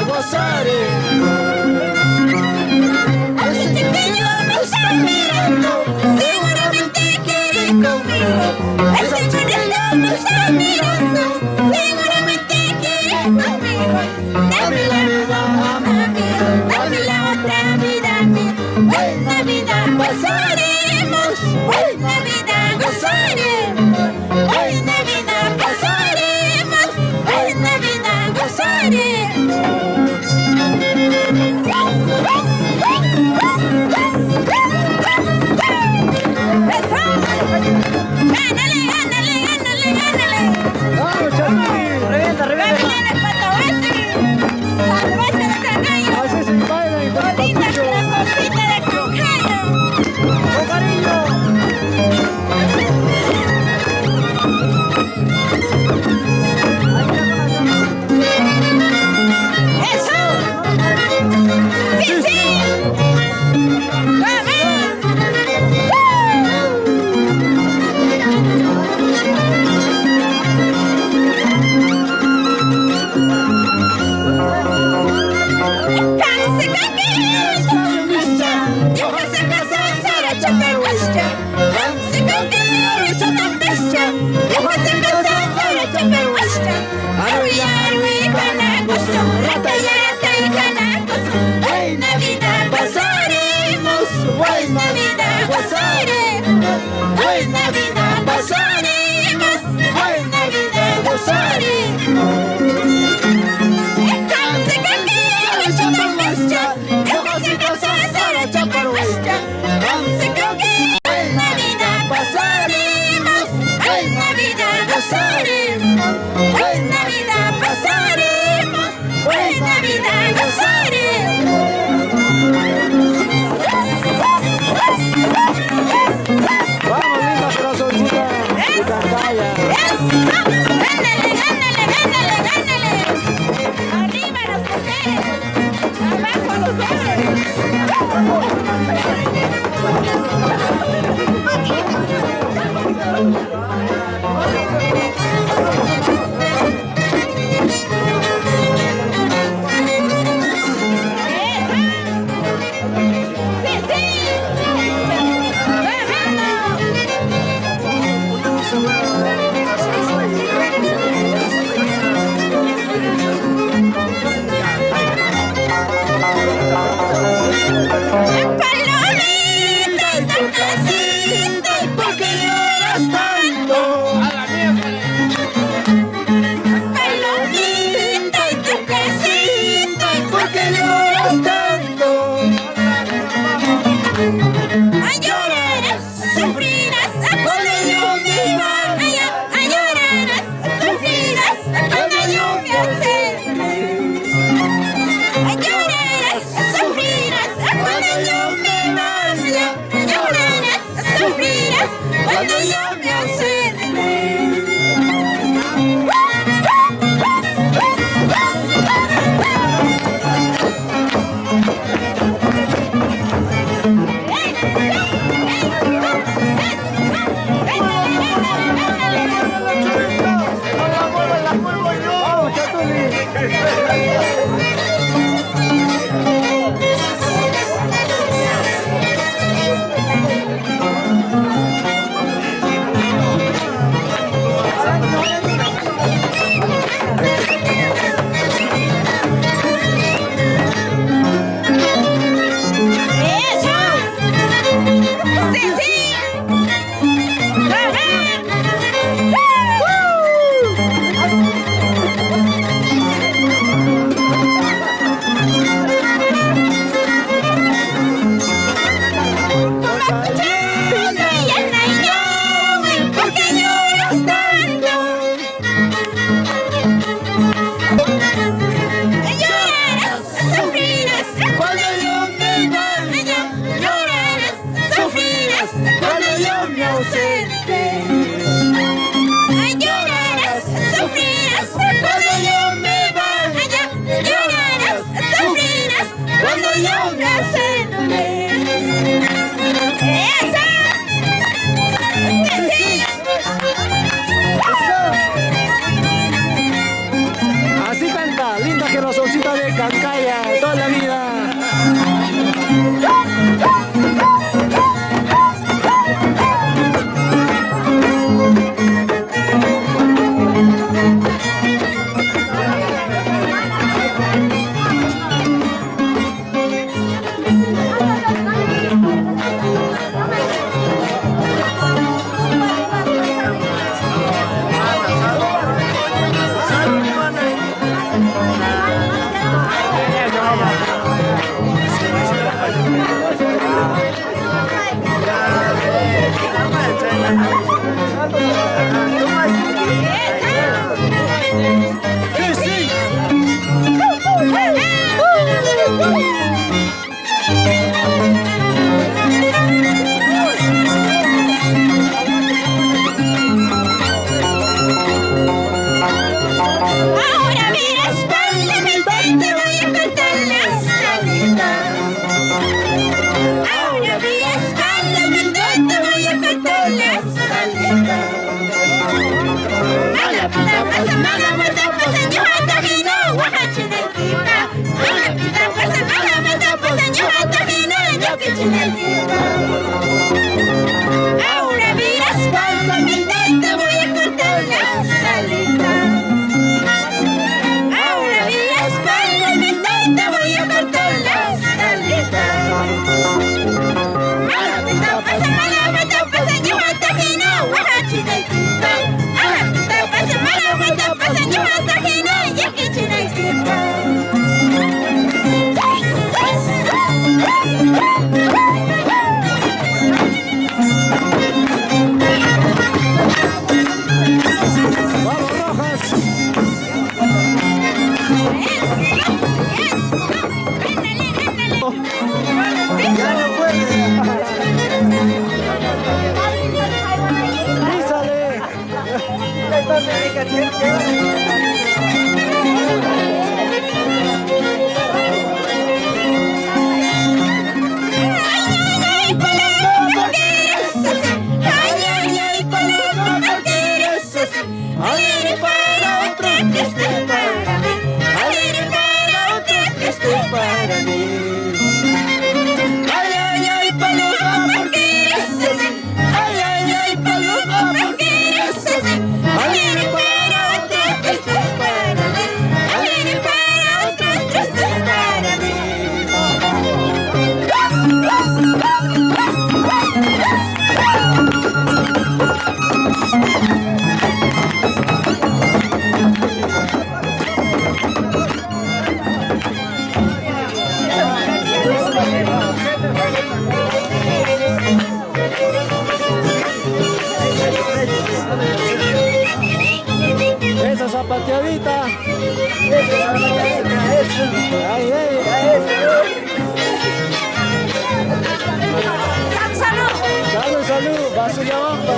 gozaré. Ese pequeño me está mirando, seguramente quiere conmigo. Ese chiquito me está mirando, seguramente quiere conmigo. Dame la vida, dame la otra vida mía. Buena vida pasaremos, buena vida gozaremos, buena vida pasaremos, buena vida gozaremos. ¡Gánale, gánale, gánale, gánale! ¡Vamos, Charly! ¡Revienta, revienta! ¡Gánale, pato ese! ¡Salvaje de cangallo! ¡Así se baila, hijo de ¡Bolita, papucho! corazoncita de cangallo! ¡Con cariño! ¡Eso! ¡Sí, sí! ¡Vamos! Buena vida pasaremos, buena vida gozaremos, buena vida pasaremos, buena vida gozaremos. Buena vida pasaremos, buena vida gozaremos, buena vida pasaremos, buena vida gozaremos. ¡Vamos, linda corazoncita! ¡De Cantaya! ¡Gánale, gánale, gánale, gánale! ¡Arriba las mujeres! ¡Abajo los Palomita y tu casita, ¿y por qué lloras tanto? Palomita y tu casita, ¿y por qué lloras tanto? Ay, llorarás, sufrirás, cuando yo me vaya. Ay, llorarás, sufrirás, cuando yo me ausente. Ay, llorarás, sufrirás, cuando yo me vaya. Llorarás, sufrirás, cuando yo me ausente. ¡Vamos, Charly! zapatillita de Cancaya, toda la vida. Ahora mira espalda, mi te voy a contar la salida. Ahora mira espalda, mi te voy a contar la salida. Mala pita pasa, mala mata pasa, yo hasta que no, guajachina y pipa. Mala pita pasa, mala mata pasa, yo hasta que no, yo que china y pipa. Ahora mira espalda, mi te voy a contar la salida. Ahora mira espalda, mi te voy a cortar la salida. Mala pita pasa, yo hasta que no, guajachina y pipa. Mala pita pasa, yo hasta que no, yo que china y pipa. ¡Vamos, Rojas! ¡Ya no puede! ¡Písale! Esa zapateadita. Ahí, Salud, salud. Va a subir abajo.